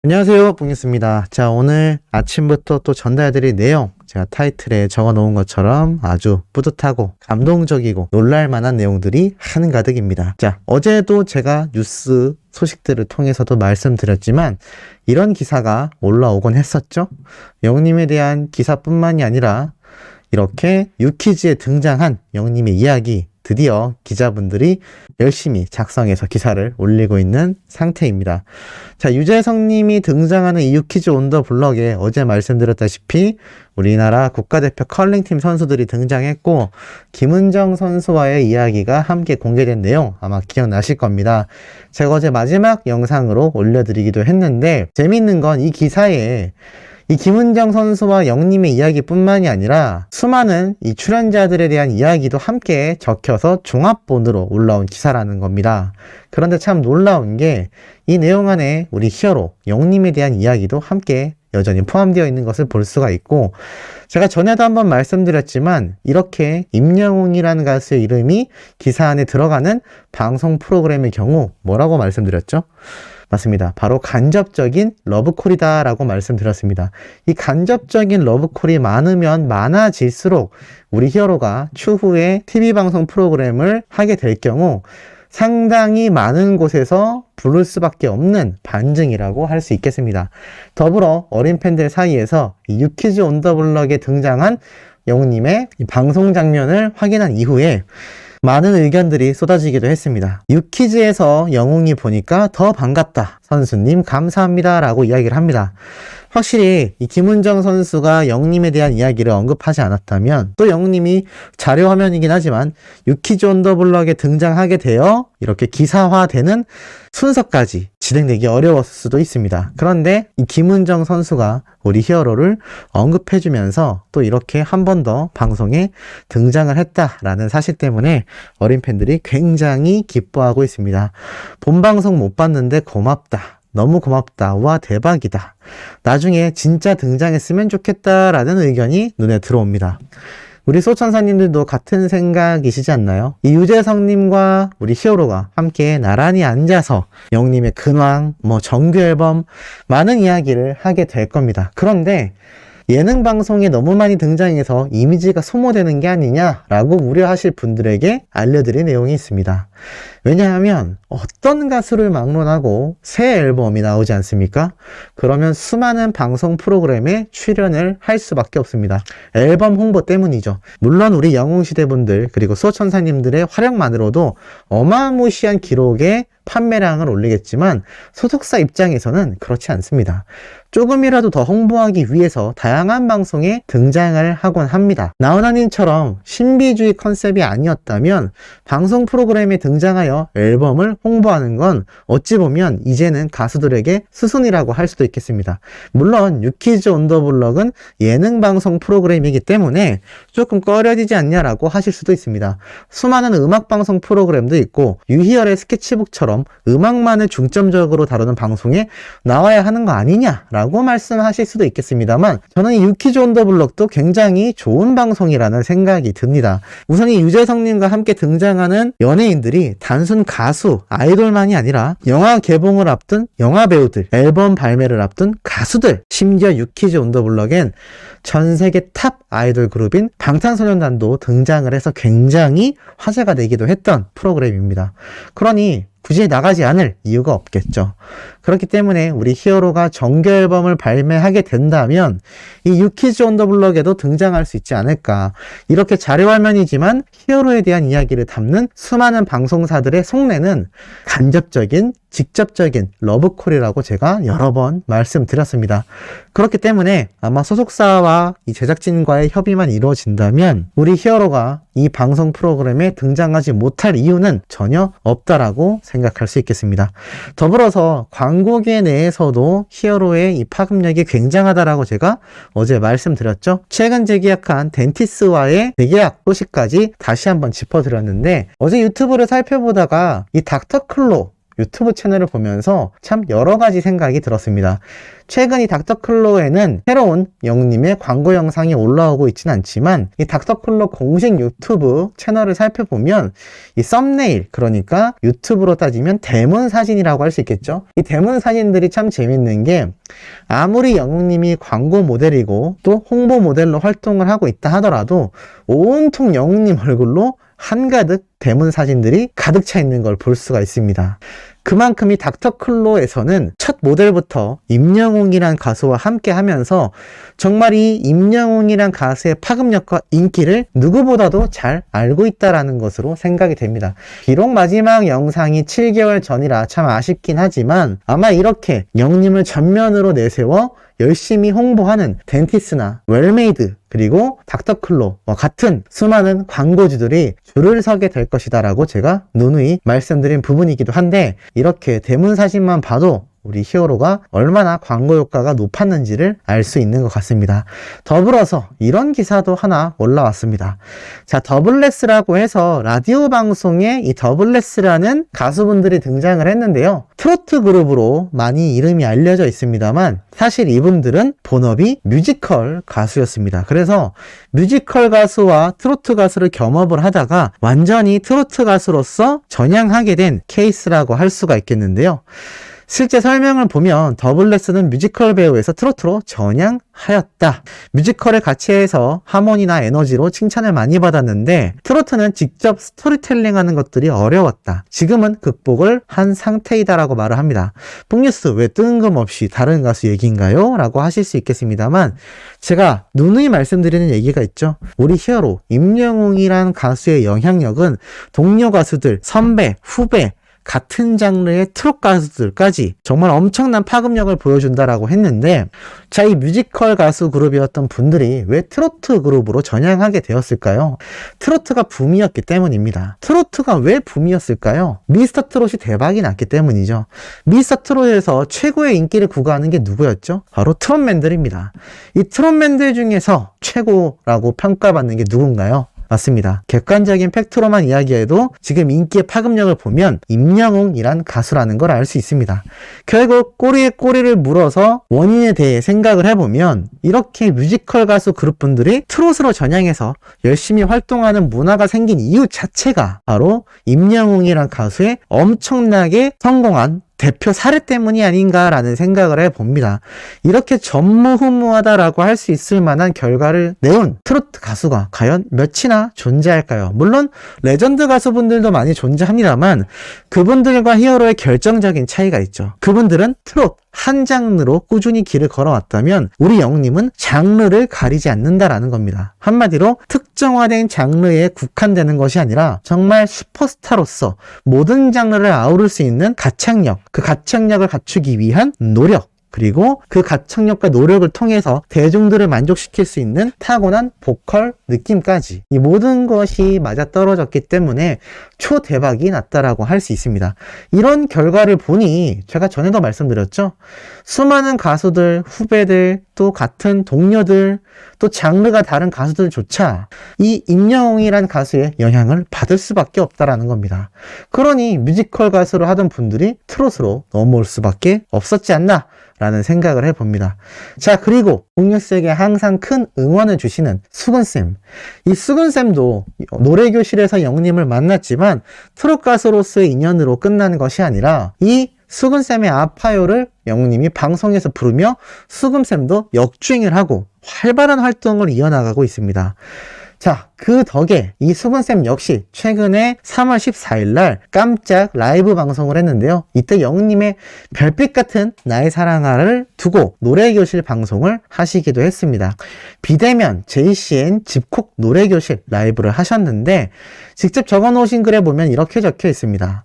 안녕하세요, 봉유스입니다. 자, 오늘 아침부터 또 전달해드릴 내용, 제가 타이틀에 적어 놓은 것처럼 아주 뿌듯하고 감동적이고 놀랄만한 내용들이 한가득입니다. 자, 어제도 제가 뉴스 소식들을 통해서도 말씀드렸지만 이런 기사가 올라오곤 했었죠. 영님에 대한 기사뿐만이 아니라 이렇게 유퀴즈에 등장한 영님의 이야기, 드디어 기자분들이 열심히 작성해서 기사를 올리고 있는 상태입니다. 자, 유재석님이 등장하는 이 유퀴즈 온 더 블럭에 어제 말씀드렸다시피 우리나라 국가대표 컬링팀 선수들이 등장했고 김은정 선수와의 이야기가 함께 공개된 내용 아마 기억나실 겁니다. 제가 어제 마지막 영상으로 올려드리기도 했는데 재미있는 건 이 기사에 이 김은정 선수와 영님의 이야기뿐만이 아니라 수많은 이 출연자들에 대한 이야기도 함께 적혀서 종합본으로 올라온 기사라는 겁니다. 그런데 참 놀라운 게 이 내용 안에 우리 히어로 영님에 대한 이야기도 함께 여전히 포함되어 있는 것을 볼 수가 있고, 제가 전에도 한번 말씀드렸지만 이렇게 임영웅이라는 가수의 이름이 기사 안에 들어가는 방송 프로그램의 경우 뭐라고 말씀드렸죠? 맞습니다. 바로 간접적인 러브콜이다 라고 말씀드렸습니다. 이 간접적인 러브콜이 많으면 많아질수록 우리 히어로가 추후에 TV방송 프로그램을 하게 될 경우 상당히 많은 곳에서 부를 수밖에 없는 반증이라고 할 수 있겠습니다. 더불어 어린 팬들 사이에서 이 유퀴즈 온 더 블럭에 등장한 영웅님의 이 방송 장면을 확인한 이후에 많은 의견들이 쏟아지기도 했습니다. 유퀴즈에서 영웅이 보니까 더 반갑다. 선수님 감사합니다. 라고 이야기를 합니다. 확실히 이 김은정 선수가 영웅님에 대한 이야기를 언급하지 않았다면 또 영웅님이 자료 화면이긴 하지만 유퀴즈 온 더 블럭에 등장하게 되어 이렇게 기사화되는 순서까지 진행되기 어려웠을 수도 있습니다. 그런데 이 김은정 선수가 우리 히어로를 언급해주면서 또 이렇게 한 번 더 방송에 등장을 했다라는 사실 때문에 어린 팬들이 굉장히 기뻐하고 있습니다. 본방송 못 봤는데 고맙다. 너무 고맙다. 와, 대박이다. 나중에 진짜 등장했으면 좋겠다라는 의견이 눈에 들어옵니다. 우리 소천사님들도 같은 생각이시지 않나요? 이 유재석님과 우리 히어로가 함께 나란히 앉아서 영님의 근황, 정규 앨범 많은 이야기를 하게 될 겁니다. 그런데 예능 방송에 너무 많이 등장해서 이미지가 소모되는 게 아니냐라고 우려하실 분들에게 알려드릴 내용이 있습니다. 왜냐하면 어떤 가수를 막론하고 새 앨범이 나오지 않습니까? 그러면 수많은 방송 프로그램에 출연을 할 수밖에 없습니다. 앨범 홍보 때문이죠. 물론 우리 영웅시대분들 그리고 수호천사님들의 활약만으로도 어마무시한 기록의 판매량을 올리겠지만 소속사 입장에서는 그렇지 않습니다. 조금이라도 더 홍보하기 위해서 다양한 방송에 등장을 하곤 합니다. 나훈아님처럼 신비주의 컨셉이 아니었다면 방송 프로그램에 등장하여 앨범을 홍보하는 건 어찌 보면 이제는 가수들에게 수순이라고 할 수도 있겠습니다. 물론 유퀴즈 온 더 블럭은 예능 방송 프로그램이기 때문에 조금 꺼려지지 않냐라고 하실 수도 있습니다. 수많은 음악 방송 프로그램도 있고 유희열의 스케치북처럼 음악만을 중점적으로 다루는 방송에 나와야 하는 거 아니냐라고 말씀하실 수도 있겠습니다만 저는 이 유퀴즈 온 더 블럭도 굉장히 좋은 방송이라는 생각이 듭니다. 우선 이 유재석님과 함께 등장하는 연예인들이 단순 가수, 아이돌만이 아니라 영화 개봉을 앞둔 영화 배우들, 앨범 발매를 앞둔 가수들, 심지어 유퀴즈 온 더 블럭엔 전 세계 탑 아이돌 그룹인 방탄소년단도 등장을 해서 굉장히 화제가 되기도 했던 프로그램입니다. 그러니 굳이 나가지 않을 이유가 없겠죠. 그렇기 때문에 우리 히어로가 정규 앨범을 발매하게 된다면 이 유퀴즈 온 더 블럭에도 등장할 수 있지 않을까. 이렇게 자료화면이지만 히어로에 대한 이야기를 담는 수많은 방송사들의 속내는 간접적인, 직접적인 러브콜이라고 제가 여러 번 말씀드렸습니다. 그렇기 때문에 아마 소속사와 이 제작진과의 협의만 이루어진다면 우리 히어로가 이 방송 프로그램에 등장하지 못할 이유는 전혀 없다라고 생각할 수 있겠습니다. 더불어서 광고계 내에서도 히어로의 이 파급력이 굉장하다라고 제가 어제 말씀드렸죠. 최근 재계약한 덴티스와의 재계약 소식까지 다시 한번 짚어드렸는데 어제 유튜브를 살펴보다가 이 닥터클로 유튜브 채널을 보면서 참 여러 가지 생각이 들었습니다. 최근 이 닥터클로에는 새로운 영웅님의 광고 영상이 올라오고 있진 않지만 이 닥터클로 공식 유튜브 채널을 살펴보면 이 썸네일, 그러니까 유튜브로 따지면 대문 사진이라고 할 수 있겠죠. 이 대문 사진들이 참 재밌는 게 아무리 영웅님이 광고 모델이고 또 홍보 모델로 활동을 하고 있다 하더라도 온통 영웅님 얼굴로 한가득 대문 사진들이 가득 차 있는 걸 볼 수가 있습니다. 그만큼 이 닥터클로에서는 첫 모델부터 임영웅이란 가수와 함께 하면서 정말 이 임영웅이란 가수의 파급력과 인기를 누구보다도 잘 알고 있다라는 것으로 생각이 됩니다. 비록 마지막 영상이 7개월 전이라 참 아쉽긴 하지만 아마 이렇게 영웅님을 전면으로 내세워 열심히 홍보하는 덴티스나 웰메이드 그리고 닥터클로와 같은 수많은 광고주들이 줄을 서게 될 것이다 라고 제가 누누이 말씀드린 부분이기도 한데, 이렇게 대문 사진만 봐도 우리 히어로가 얼마나 광고 효과가 높았는지를 알 수 있는 것 같습니다. 더불어서 이런 기사도 하나 올라왔습니다. 자, 더블레스라고 해서 라디오 방송에 이 더블레스라는 가수분들이 등장을 했는데요. 트로트 그룹으로 많이 이름이 알려져 있습니다만 사실 이분들은 본업이 뮤지컬 가수였습니다. 그래서 뮤지컬 가수와 트로트 가수를 겸업을 하다가 완전히 트로트 가수로서 전향하게 된 케이스라고 할 수가 있겠는데요. 실제 설명을 보면 더블레스는 뮤지컬 배우에서 트로트로 전향하였다. 뮤지컬을 같이 해서 하모니나 에너지로 칭찬을 많이 받았는데 트로트는 직접 스토리텔링하는 것들이 어려웠다. 지금은 극복을 한 상태이다라고 말을 합니다. 폭뉴스 왜 뜬금없이 다른 가수 얘기인가요? 라고 하실 수 있겠습니다만 제가 누누이 말씀드리는 얘기가 있죠. 우리 히어로 임영웅이란 가수의 영향력은 동료 가수들, 선배, 후배, 같은 장르의 트롯 가수들까지 정말 엄청난 파급력을 보여준다라고 했는데, 자, 이 뮤지컬 가수 그룹이었던 분들이 왜 트로트 그룹으로 전향하게 되었을까요? 트로트가 붐이었기 때문입니다. 트로트가 왜 붐이었을까요? 미스터 트롯이 대박이 났기 때문이죠. 미스터 트롯에서 최고의 인기를 구가하는 게 누구였죠? 바로 트롯맨들입니다. 이 트롯맨들 중에서 최고라고 평가받는 게 누군가요? 맞습니다. 객관적인 팩트로만 이야기해도 지금 인기의 파급력을 보면 임영웅이란 가수라는 걸 알 수 있습니다. 결국 꼬리에 꼬리를 물어서 원인에 대해 생각을 해보면 이렇게 뮤지컬 가수 그룹분들이 트롯으로 전향해서 열심히 활동하는 문화가 생긴 이유 자체가 바로 임영웅이란 가수의 엄청나게 성공한 대표 사례 때문이 아닌가라는 생각을 해봅니다. 이렇게 전무후무하다라고 할 수 있을 만한 결과를 내온 트로트 가수가 과연 몇이나 존재할까요? 물론 레전드 가수분들도 많이 존재합니다만 그분들과 히어로의 결정적인 차이가 있죠. 그분들은 트롯 한 장르로 꾸준히 길을 걸어왔다면 우리 영웅님은 장르를 가리지 않는다라는 겁니다. 한마디로 특정화된 장르에 국한되는 것이 아니라 정말 슈퍼스타로서 모든 장르를 아우를 수 있는 가창력, 그 가창력을 갖추기 위한 노력, 그리고 그 가창력과 노력을 통해서 대중들을 만족시킬 수 있는 타고난 보컬 느낌까지 이 모든 것이 맞아떨어졌기 때문에 초대박이 났다라고 할 수 있습니다. 이런 결과를 보니 제가 전에도 말씀드렸죠. 수많은 가수들, 후배들, 또 같은 동료들, 또 장르가 다른 가수들조차 이 임영웅이란 가수의 영향을 받을 수밖에 없다라는 겁니다. 그러니 뮤지컬 가수로 하던 분들이 트롯으로 넘어올 수밖에 없었지 않나 라는 생각을 해봅니다. 자, 그리고 폭뉴스에게 항상 큰 응원을 주시는 수근쌤. 이 수근쌤도 노래교실에서 영웅님을 만났지만 트롯 가수로서의 인연으로 끝나는 것이 아니라 이 수근쌤의 아파요를 영웅님이 방송에서 부르며 수근쌤도 역주행을 하고 활발한 활동을 이어나가고 있습니다. 자, 그 덕에 이 수근쌤 역시 최근에 3월 14일 날 깜짝 라이브 방송을 했는데요. 이때 영웅님의 별빛 같은 나의 사랑아를 두고 노래교실 방송을 하시기도 했습니다. 비대면 JCN 집콕 노래교실 라이브를 하셨는데 직접 적어놓으신 글에 보면 이렇게 적혀 있습니다.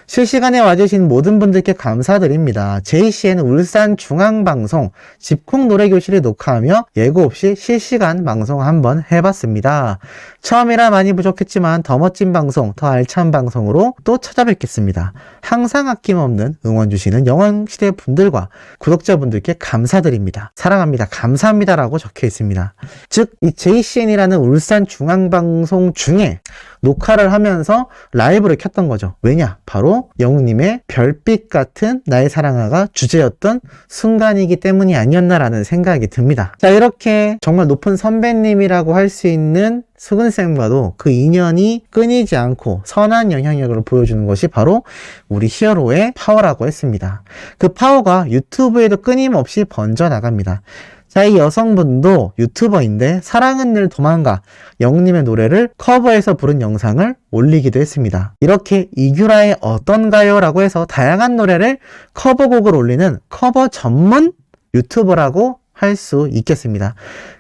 실시간에 와주신 모든 분들께 감사드립니다. JCN 울산 중앙방송 집콕 노래교실을 녹화하며 예고 없이 실시간 방송 한번 해봤습니다. 처음이라 많이 부족했지만 더 멋진 방송, 더 알찬 방송으로 또 찾아뵙겠습니다. 항상 아낌없는 응원 주시는 영원시대 분들과 구독자분들께 감사드립니다. 사랑합니다. 감사합니다라고 적혀 있습니다. 즉, 이 JCN이라는 울산 중앙방송 중에 녹화를 하면서 라이브를 켰던 거죠. 왜냐? 바로 바로 영웅님의 별빛 같은 나의 사랑아가 주제였던 순간이기 때문이 아니었나라는 생각이 듭니다. 자, 이렇게 정말 높은 선배님이라고 할 수 있는 수근쌤과도 그 인연이 끊이지 않고 선한 영향력을 보여주는 것이 바로 우리 히어로의 파워라고 했습니다. 그 파워가 유튜브에도 끊임없이 번져나갑니다. 자, 이 여성분도 유튜버인데 사랑은 늘 도망가 영웅님의 노래를 커버해서 부른 영상을 올리기도 했습니다. 이렇게 이규라의 어떤가요? 라고 해서 다양한 노래를 커버곡을 올리는 커버 전문 유튜버라고 할 수 있겠습니다.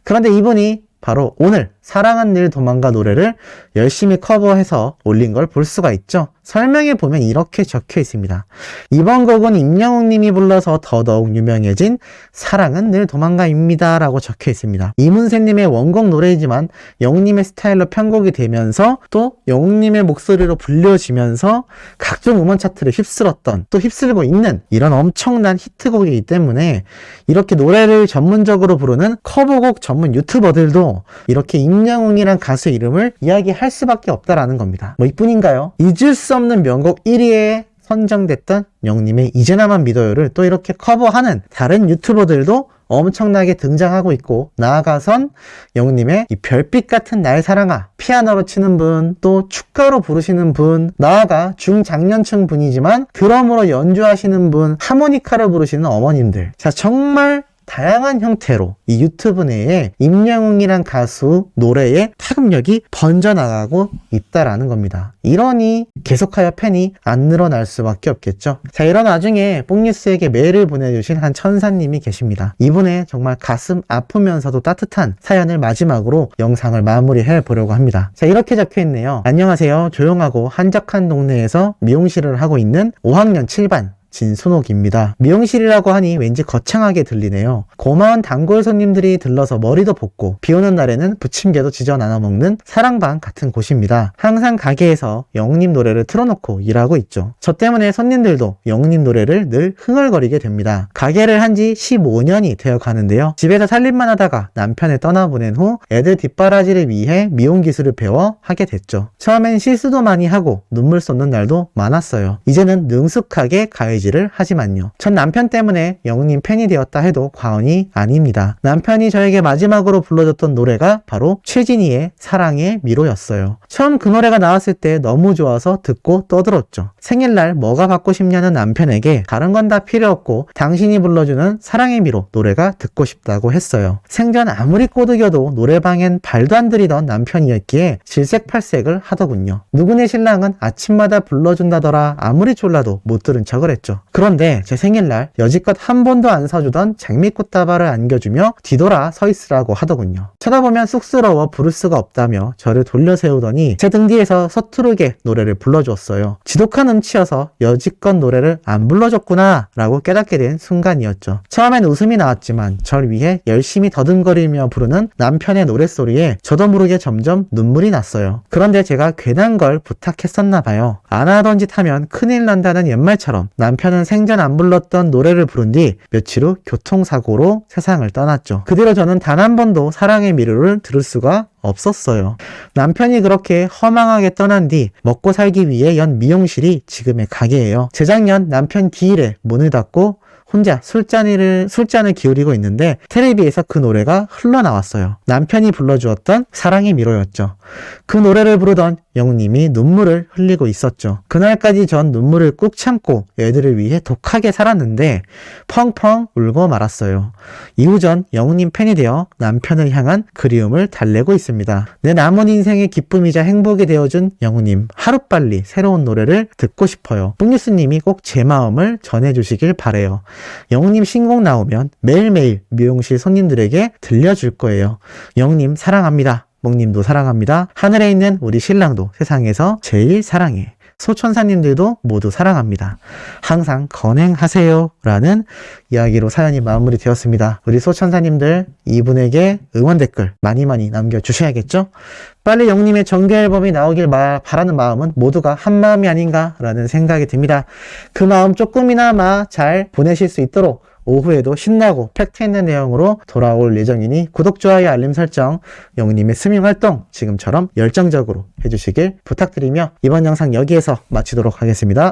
그런데 이분이 바로 오늘 사랑은 늘 도망가 노래를 열심히 커버해서 올린 걸 볼 수가 있죠. 설명에 보면 이렇게 적혀 있습니다. 이번 곡은 임영웅님이 불러서 더더욱 유명해진 사랑은 늘 도망가입니다 라고 적혀 있습니다. 이문세님의 원곡 노래이지만 영웅님의 스타일로 편곡이 되면서 또 영웅님의 목소리로 불려지면서 각종 음원 차트를 휩쓸었던, 또 휩쓸고 있는 이런 엄청난 히트곡이기 때문에 이렇게 노래를 전문적으로 부르는 커버곡 전문 유튜버들도 이렇게 임영웅이란 가수의 이름을 이야기할 수밖에 없다라는 겁니다. 뭐 이뿐인가요? 잊을 수 없는 명곡 1위에 선정됐던 영웅님의 이제 나만 믿어요를 또 이렇게 커버하는 다른 유튜버들도 엄청나게 등장하고 있고, 나아가선 영웅님의 이 별빛 같은 나의 사랑아 피아노로 치는 분, 또 축가로 부르시는 분, 나아가 중장년층 분이지만 드럼으로 연주하시는 분, 하모니카로 부르시는 어머님들, 자, 정말 다양한 형태로 이 유튜브 내에 임영웅이란 가수 노래의 파급력이 번져나가고 있다라는 겁니다. 이러니 계속하여 팬이 안 늘어날 수밖에 없겠죠. 자, 이런 와중에 뽕뉴스에게 메일을 보내주신 한 천사님이 계십니다. 이분의 정말 가슴 아프면서도 따뜻한 사연을 마지막으로 영상을 마무리해 보려고 합니다. 자, 이렇게 적혀 있네요. 안녕하세요. 조용하고 한적한 동네에서 미용실을 하고 있는 5학년 7반 진순옥입니다. 미용실이라고 하니 왠지 거창하게 들리네요. 고마운 단골 손님들이 들러서 머리도 볶고 비 오는 날에는 부침개도 지져 나눠 먹는 사랑방 같은 곳입니다. 항상 가게에서 영웅님 노래를 틀어놓고 일하고 있죠. 저 때문에 손님들도 영웅님 노래를 늘 흥얼거리게 됩니다. 가게를 한 지 15년이 되어 가는데요. 집에서 살림만 하다가 남편을 떠나보낸 후 애들 뒷바라지를 위해 미용 기술을 배워 하게 됐죠. 처음엔 실수도 많이 하고 눈물 쏟는 날도 많았어요. 이제는 능숙하게 가해질 하지만요. 전 남편 때문에 영웅님 팬이 되었다 해도 과언이 아닙니다. 남편이 저에게 마지막으로 불러줬던 노래가 바로 최진희의 사랑의 미로였어요. 처음 그 노래가 나왔을 때 너무 좋아서 듣고 떠들었죠. 생일날 뭐가 받고 싶냐는 남편에게 다른 건 다 필요 없고 당신이 불러주는 사랑의 미로 노래가 듣고 싶다고 했어요. 생전 아무리 꼬드겨도 노래방엔 발도 안 들이던 남편이었기에 질색팔색을 하더군요. 누구네 신랑은 아침마다 불러준다더라 아무리 졸라도 못 들은 척을 했죠. 그런데 제 생일날 여지껏 한 번도 안 사주던 장미꽃다발을 안겨주며 뒤돌아 서 있으라고 하더군요. 쳐다보면 쑥스러워 부를 수가 없다며 저를 돌려세우더니 제 등 뒤에서 서투르게 노래를 불러주었어요. 지독한 음치여서 여지껏 노래를 안 불러줬구나 라고 깨닫게 된 순간이었죠. 처음엔 웃음이 나왔지만 절 위해 열심히 더듬거리며 부르는 남편의 노랫소리에 저도 모르게 점점 눈물이 났어요. 그런데 제가 괜한 걸 부탁했었나 봐요. 안 하던 짓 하면 큰일 난다는 옛말처럼 남편은 생전 안 불렀던 노래를 부른 뒤 며칠 후 교통사고로 세상을 떠났죠. 그 뒤로 저는 단 한 번도 사랑의 미로를 들을 수가 없었어요. 남편이 그렇게 허망하게 떠난 뒤 먹고 살기 위해 연 미용실이 지금의 가게예요. 재작년 남편 기일에 문을 닫고 혼자 술잔을 기울이고 있는데 텔레비에서 그 노래가 흘러나왔어요. 남편이 불러주었던 사랑의 미로였죠. 그 노래를 부르던 영웅님이 눈물을 흘리고 있었죠. 그날까지 전 눈물을 꾹 참고 애들을 위해 독하게 살았는데 펑펑 울고 말았어요. 이후 전 영웅님 팬이 되어 남편을 향한 그리움을 달래고 있습니다. 내 남은 인생의 기쁨이자 행복이 되어준 영웅님, 하루빨리 새로운 노래를 듣고 싶어요. 뽕뉴스님이 꼭 제 마음을 전해주시길 바래요. 영웅님 신곡 나오면 매일매일 미용실 손님들에게 들려줄 거예요. 영웅님 사랑합니다. 몽님도 사랑합니다. 하늘에 있는 우리 신랑도 세상에서 제일 사랑해. 소천사님들도 모두 사랑합니다. 항상 건행하세요 라는 이야기로 사연이 마무리되었습니다. 우리 소천사님들 이분에게 응원 댓글 많이 남겨주셔야겠죠? 빨리 영님의 정규 앨범이 나오길 바라는 마음은 모두가 한마음이 아닌가 라는 생각이 듭니다. 그 마음 조금이나마 잘 보내실 수 있도록 오후에도 신나고 팩트 있는 내용으로 돌아올 예정이니 구독, 좋아요, 알림 설정, 영님의 스밍 활동 지금처럼 열정적으로 해주시길 부탁드리며 이번 영상 여기에서 마치도록 하겠습니다.